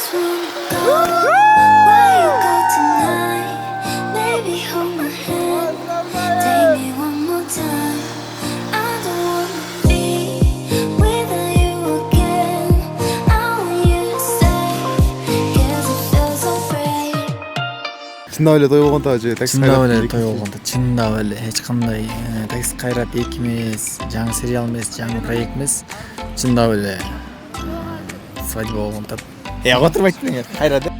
just wanna go where you go tonight. Baby, hold my hand, take me one more time. I don't wanna be without you again. I want you to stay, 'cause it feels so free. Чындап эле той болгондо же такси Чындап кайрат эле той болгондо, чындап эле эч кандай такси кайрат 2 эмес, жаңы сериал эмес, жаңы проект эмес, чындап эле свадьба болгондо. отурбайт элең кайра деп.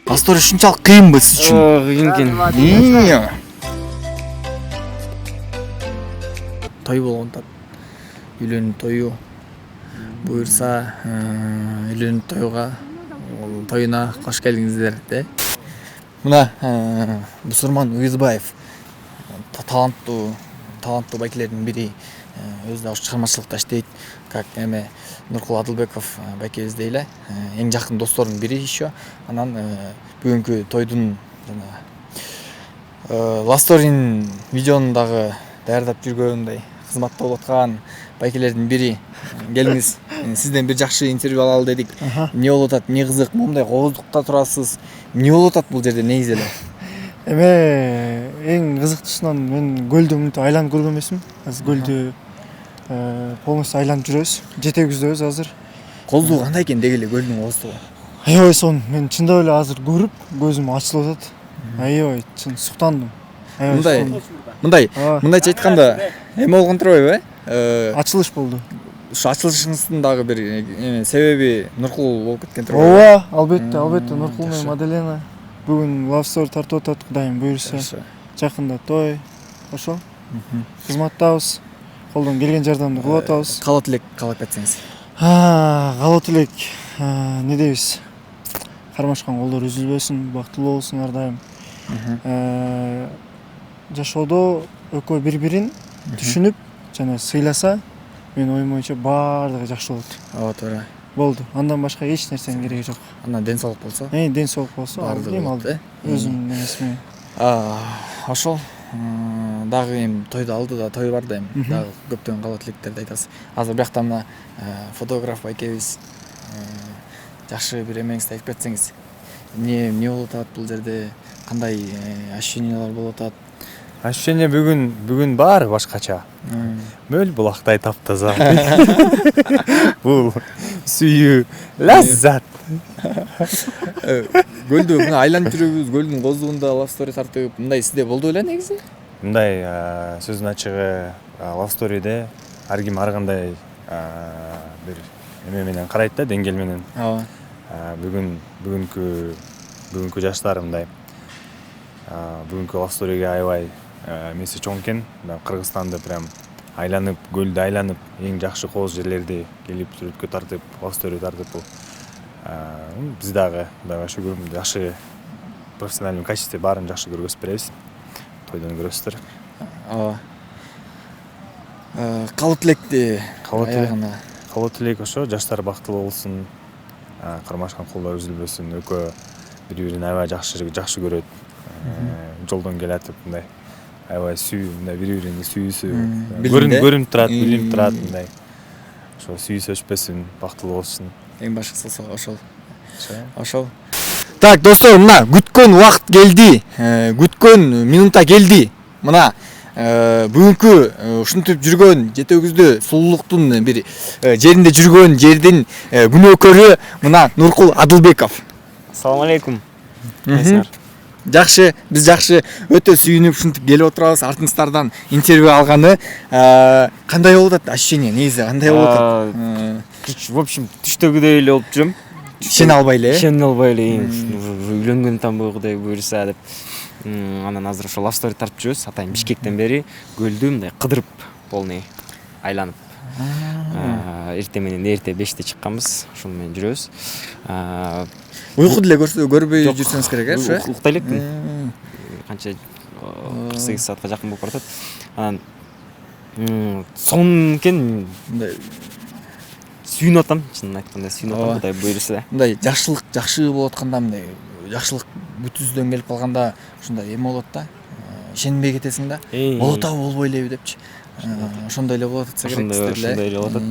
Астор ушунчалык кыйынбы сиз үчүн? Кыйын. Той болгондо үйлөнүү тою буюрса, үйлөнүү тоюга, тоюна кош келиңиздер де. Мына Бусурман Уюзбаев таланттуу байкелердин бири, өзү да чыгармачылыкта иштейт, как эме Нуркул Адылбеков байкебиздей эле эң жакын достордун бири еще. Анан бүгүнкү тойдун жана Ласторин видеону дагы даярдап жүргөндөй кызматта болуп аткан байкелердин бири. Келиңиз, сизден бир жакшы интервью алалы дедик. Эмне болуп атат, эмне кызык, моундай кооздукта турасыз, эмне болуп атат бул жерде негизи эле? Эме эң кызыктуусунан мен көлдү мынтип айланып көргөн эмесмин. Азыр көлдү полностью айланып жүрөбүз. Жетегибиздебиз азыр. Кооздугу кандай экен деги эле көлдүн кооздугу? Аябай сонун. Мен чындап эле азыр көрүп көзүм ачылып атат. Аябай чын суктандым. Мындайча айтканда эме болгон турбайбы? Ачылыш болду. Ушу ачылышыңыздын дагы бир себеби Нуркул болуп кеткен турбайбы? Ооба, албетте Нуркул менен Маделена бүгүн Love Story тартып атат, Кудайым буйрса. Жакында той. Ошо. Кызматтабыз. Колдон келген жардамды кылып атабыз. Калат элек калап кетсеңиз. Калат элек. Не дейбиз? Кармашкан колдор үзүлбөсүн, бактылуу болсун ар дайым. Жашоодо экөө бири-бирин түшүнүп жана сыйласа, мен оюм боюнча баардыгы жакшы болот. Ооба, туура. Болду. Андан башка эч нерсенин кереги жок. Андан ден соолук болсо? Ден соолук болсо, баардыгы болот, өзүмдүн эмесиме. Ошол дагы эми тойду алды да, той бар да эми. Дагы көптөгөн калат электерди айтасыз. Азыр биякта мына фотограф байкебиз жакшы бир эмеңизди айтып кетсеңиз. Эмне болуп атат бул жерде? Кандай ощущениялар болуп атат? Ощущение бүгүн баары башкача. Мөл булактай таптаза. Бул сүйүү лаззат. Көлдү мына айланып жүрөбүз, көлдүн кооздугунда Love Story тартып, мындай сизде болду беле негизи? Мындай сөздүн ачыгы Love Story'де ар ким ар кандай бир эме менен карайт да, деңгээл менен. Ооба. Бүгүнкү жаштар мындай. Бүгүнкү Love Story'ге аябай эмеси чоң экен. Кыргызстанды прям айланып, көлдү айланып, эң жакшы кооз жерлерди келип сүрөткө тартып, Love Story тартып бул. Биз дагы Кудайга шүгүр жакшы профессиональный качестве баарын жакшы көргөзүп беребиз. Тойдон көрөсүздөр. Ооба. Калып электи аягына. Калып элек ошо жаштар бактылуу болсун. Кармашкан колдор үзүлбөсүн, экөө бири-бирин аябай жакшы көрөт. Жолдон келатып мындай аябай мындай бири-бирини сүйүүсү көрүнүп турат, билинип турат мындай. Ошо сүйүүсү өчпөсүн, бактылуу болсун. Эң башкысы ошол. Так, достор, мына күткөн убакыт келди. Күткөн минута келди. Мына бүгүнкү ушинтип жүргөн жетегибизде сулуулуктун бир жеринде жүргөн жердин күнөөкөрү мына Нуркул Адылбеков. Assalamu alaikum. Жакшы, биз жакшы өтө сүйүнүп ушинтип келип отурабыз. Артыңыздардан интервью алганы кандай болуп атат? Ощущение негизи кандай болуп атат? В общем, түштөгүдөй эле болуп жүрөм. Ишене албай эле. Үйлөнгөн там Кудай буйрса деп. Анан азыр ошо Love Story тартып жүрөбүз. Атайын Бишкектен бери көлдү мындай кыдырып полный айланып. Эрте 5-те чыкканбыз. Ошону менен жүрөбүз. Уйку деле көрбөй жүрсөңүз керек, ошо. Уктай элекмин. Канча 48 саатка жакын болуп баратат. Анан сонун экен. Сүйүнүп атам, чынын айтканда сүйүнүп атам, Кудай буйрса. Мындай жакшылык жакшы болуп атканда, мындай жакшылык бүтүздөн келип калганда ушундай эме болот да. Ишенбей кетесиң да. Болот болбой элеби депчи. Ошондой эле болуп атса керек. Ошондой эле болуп атат.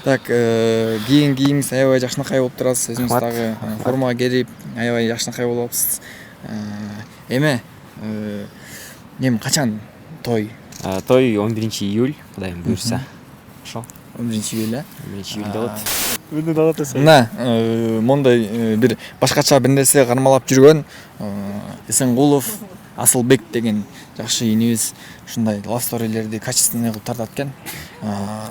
Так, кийимиңиз аябай жакшынакай болуп турасыз. Өзүңүз Рахмат. дагы формага келип, аябай жакшынакай болуп атыпсыз. Эме качан той? Той 11 июль, кудайым буйрса. Ошол 11 июль. 11 июльдө болот. Өйдө дагы тесең. Мына мондай бир башкача бир нерсе кармалап жүргөн Эсенгулов Асылбек деген жакшы инибиз ушундай love story'лерди качественный кылып тартат экен.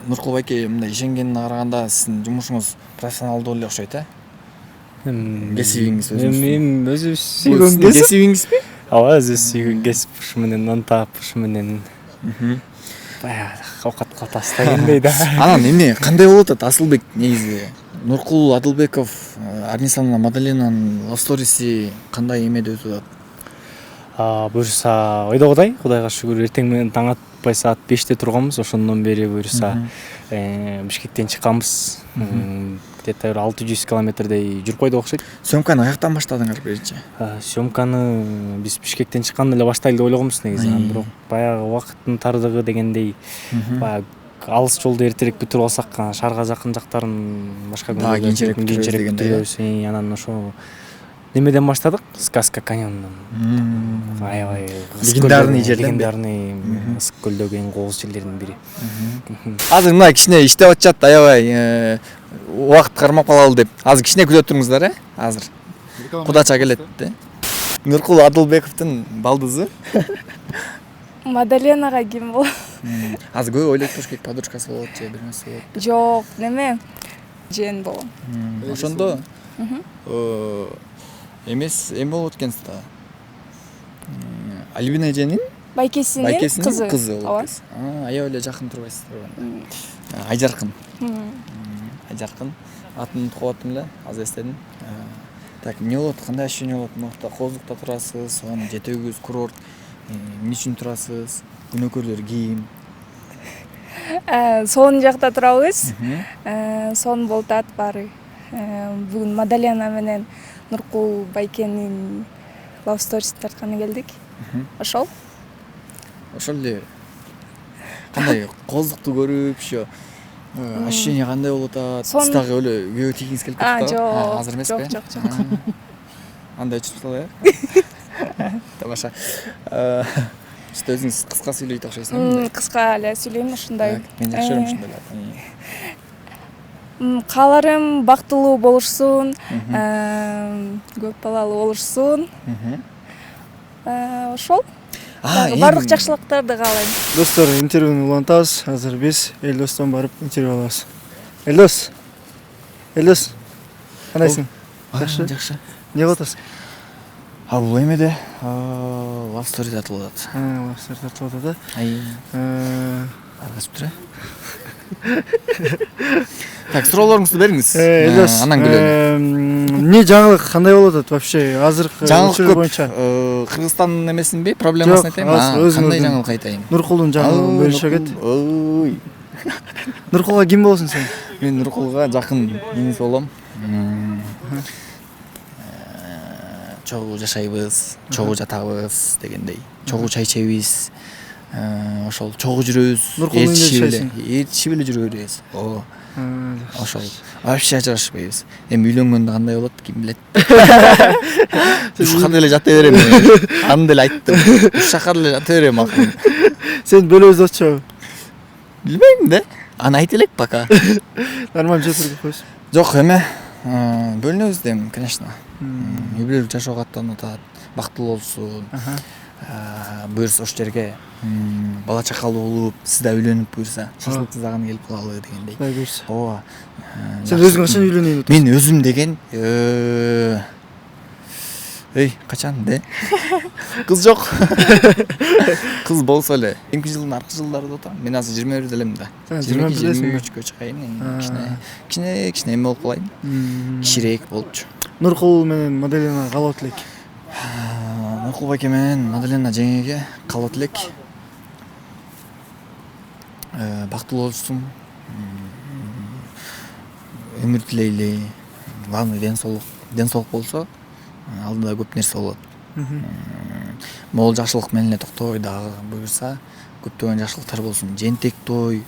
Нуркул байке мындай ишенгенине караганда сиздин жумушуңуз профессионалдуу эле окшойт, кесибиңиз өзүңүз. Мен өзү сүйгөн кесип. Кесибиңизби? Ооба, өзү сүйгөн кесип, ушу менен нан таап, ушу менен баягы оокатка тастагендей да. Анан эмне кандай болуп атат Асылбек негизи? Нуркул Адылбеков, Арнисана Мадаленанын love story'си кандай эмеде өтүп атат? Буюрса ойдогудай, Кудайга шүгүр, эртең менен таң атпай саат 5-те турганбыз, ошондон бери буюрса Бишкектен чыкканбыз. Где-то 600 километрдей жүрүп койдук окшойт. Сөмканы каяктан баштадыңар биринчи? Съемканы биз Бишкектен чыкканда эле баштайлы деп ойлогонбуз негизи. Анан бирок баягы убакыттын тардыгы дегендей баягы алыс жолду эртерээк бүтүрүп алсак, шаарга жакын жактарын башка кийинчерээк бүтүрөбүз. Анан ошо немеден баштадык? Сказка каньонунан. Аябай Легендарный жерден. Легендарный Ысык көлдөгү эң кооз жерлердин бири. Азыр мына кичине иштеп атышат, аябай убакыт кармап калалы деп. Азыр кичине күтө туруңуздар, азыр. Кудача келет, Нуркул Адылбековдун балдызы. Мадаленага ким болот? Азыр көп ойлойт болуш керек, подружкасы болот же бир нерсе болот. Жок, неме? Жен болом. Ошондо эмес эме болот экенсиз да. Альбина эженин Байкесинин кызы. Кызы Ооба. болот. Аябай эле жакын турбайсыздар. Айжаркын. Айжаркын. Атын унутуп калыптым эле, азыр эстедим. Так, эмне болот? Кандай ощущение болот? Мынакта Кооздукта турасыз, анан жетегиңиз курорт. Эмне үчүн турасыз? Күнөкөрлөр кийим. Сон жакта турабыз. Сон болуп атат баары. Бүгүн Мадалена менен Нуркул байкенин love story'син тартканы келдик. Ошол. Ошол эле. Кандай Кооздукту көрүп, ошо ощущение кандай болуп атат? Сиз дагы эле күйөө тийгиңиз келип кетти да? Азыр эмеспи? Жок. Андай өчүп салайы. Тамаша. Сиз өзүңүз кыска сүйлөйт окшойсуз. Кыска эле сүйлөйм ушундай. Мен жакшы көрөм ушундай. Кааларым бактылуу болушсун, көп балалуу болушсун. Ошол. Барлык жакшылыктарды каалайм. Достор, интервьюну улантабыз. Азыр биз Элдостон барып интервью алабыз. Элдос. Кандайсың? Жакшы. Не кылып атасың? Бул эмеде love story тартылып атат. Лавстар тартып атат да. Аргасыптыр. Так, суроолоруңузду бериңиз. Элдос. Анан күлөлү. Эмне жаңылык кандай болуп атат вообще? Азыркы Жаңылык боюнча. Кыргызстандын эмесинби? Проблемасын айтайынбы? Кандай жаңылык айтайын? Нуркулдун жаңылыгын бөлүшө кет. Ой. Нуркулга ким болосуң сен? Мен Нуркулга жакын иниси болом. Чогуу жашайбыз, чогуу жатабыз дегендей. Чогуу чай ичебиз. Ошол чогуу жүрөбүз. Нуркулдун үйүндө жашайсың? Ээрчишип эле жүрө беребиз. Ошол. Вообще ажырашпайбыз. Эми үйлөнгөндө кандай болот, ким билет. Ушка деле жата берем. Аны деле айттым. Ушака деле жата берем акырын. Сен бөлөбүз атчыбы? Билбейм да. Аны айта элек пока. Нормально жетирге койсуң. Жок, эме бөлүнөбүз дейм, конечно. Үй бүлөлүк жашоого аттанып атат. Бактылуу болсун. Буюрса ошол жерге бала чакалуу болуп, сиз да үйлөнүп буюрса, шашлык жасаганы келип калалы дегендей. Кудай буйрса. Ооба. Сен өзүң качан үйлөнөйүн деп? Мен өзүм деген качан де? Кыз жок. Кыз болсо эле. Эмки жылдын аркы жылдарда отурам. Мен азыр 21 элем да. 23-кө чыкайын. Кичине эме болуп калайын. Кичирээк болупчу. Нуркул менен Мадаленага калып элек. Нуркул байке менен Мадалена жеңеге калып элек. Бактылуу болсун. Өмүр тилейли. Главный ден соолук болсо, алдыда көп нерсе болот. Могул жакшылык менен эле токтобой дагы буюрса, көптөгөн жакшылыктар болсун. Жентек той,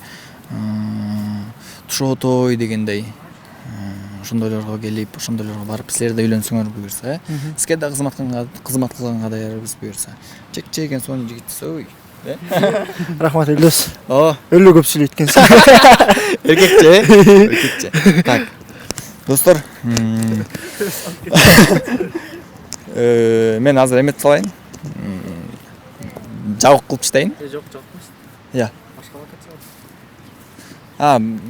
Тушотой дегендей ошондойлорго келип, ошондойлорго барып, силер да үйлөнсөңөр буюрса, сизге да кызмат кылганга даярбыз буюрса. Чек-чеген сонун жигитсиз, ой. Рахмат Элдос. О, Өлө көп сүйлөйт экенсиң. эркекче, эркекче. Так. Достор, мен азыр эмет салайын. Жабык кылып таштайын. Жок, жокмуш. Я. Башка локация.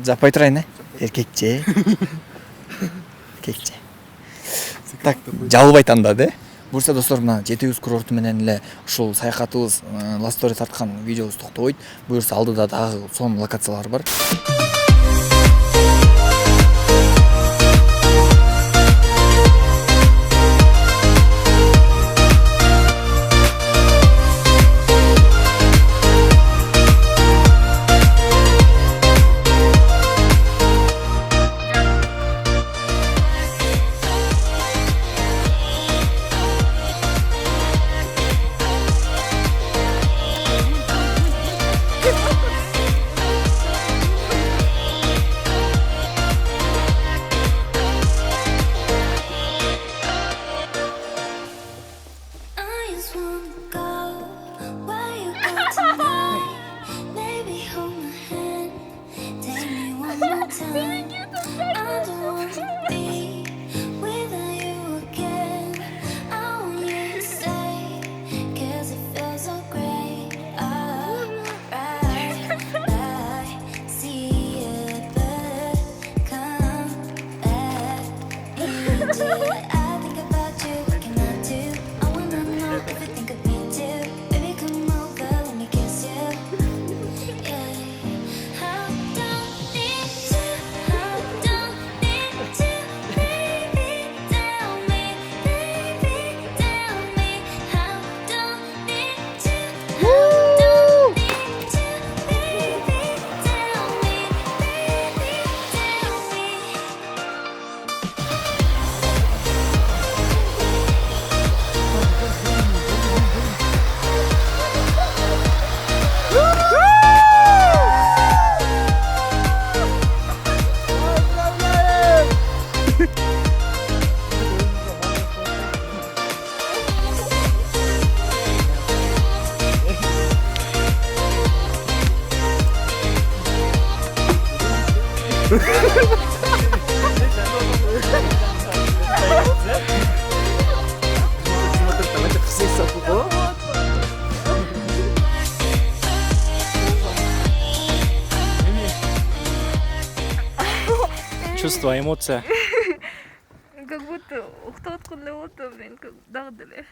Жаппай турайын, эркекче. Эркекче. Так, жалбай тандады. Бурса достор, мына жетүүбүз курорту менен эле ушул саякатыбыз Love Story тарткан видеобуз токтобойт. Буюрса алдыда дагы сонун локациялар бар. I just wanna go where you go tonight. Maybe hold my hand, take me one more time. I don't wanna be without you again. I want you to stay, 'cause it feels so great. Right, see it, but come back into it. I think about you, what can I do? I wanna know if you think of me too. Baby, come over, let me kiss you. Yeah, I don't need to, I don't need to. Baby, tell me, baby, tell me. I don't need to, I don't need to. Baby, tell me, baby, tell me. Чувство, эмоция. Как будто уктап аткандай болот да мен дагы деле.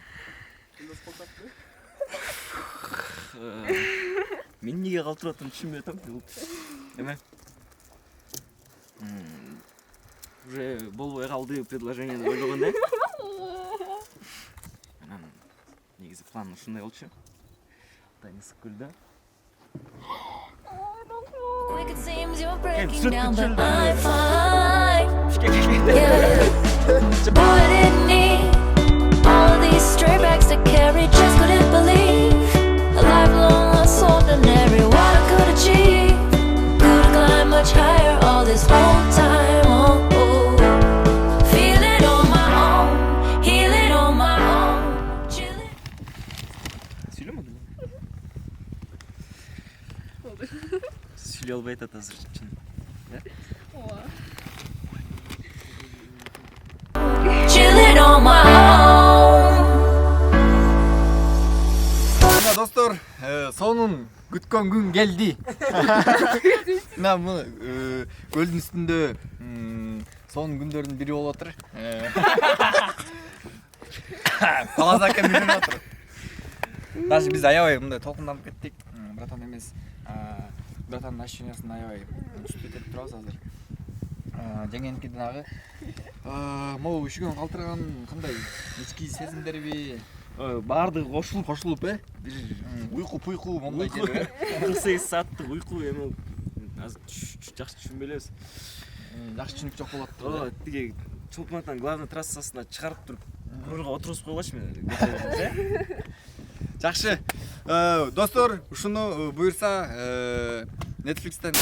Мен эмнеге калтырып атырмын түшүнбөй атам. Эме. Уже болбой калды предложениени ойлогон да. Анан негизи план ушундай болчу. Атайын ысык күлдү. Quick, it seems you're breaking down, but I'm fine. Yeah. Boy, I didn't need all of these stray bags to carry. Just couldn't believe a lifelong lost ordinary. What I could achieve, could've climbed much higher all this whole time. Oh, feel it on my own, heal it on my own, chill it. Сүйлөмөдүм. Сүйлөй албай атат азыр чын. Chill it on my own. Мына достор, сонун күткөн күн келди. Мына муну көлдүн үстүндө сонун күндөрдүн бири болуп атыр. Палазака минип атыр. Даже биз аябай мындай толкунданып кеттик. Братан эмес. Братандын ощущениясын аябай түшүп кетип турабыз азыр. Жеңеники дагы могу үшүгөн калтырган кандай ички сезимдерби Баардыгы кошулуп бир уйку мондай келип 48 сааттык уйку эме азыр жакшы түшүнбөй элебиз. жакшы түшүнүк жок болот. Ооба, тиги Чолпон-Атаның главный трассасына чыгарып туруп, мурга отургузуп койгоч мени. Жакшы. Достор, ушуну буйрса Netflix'ten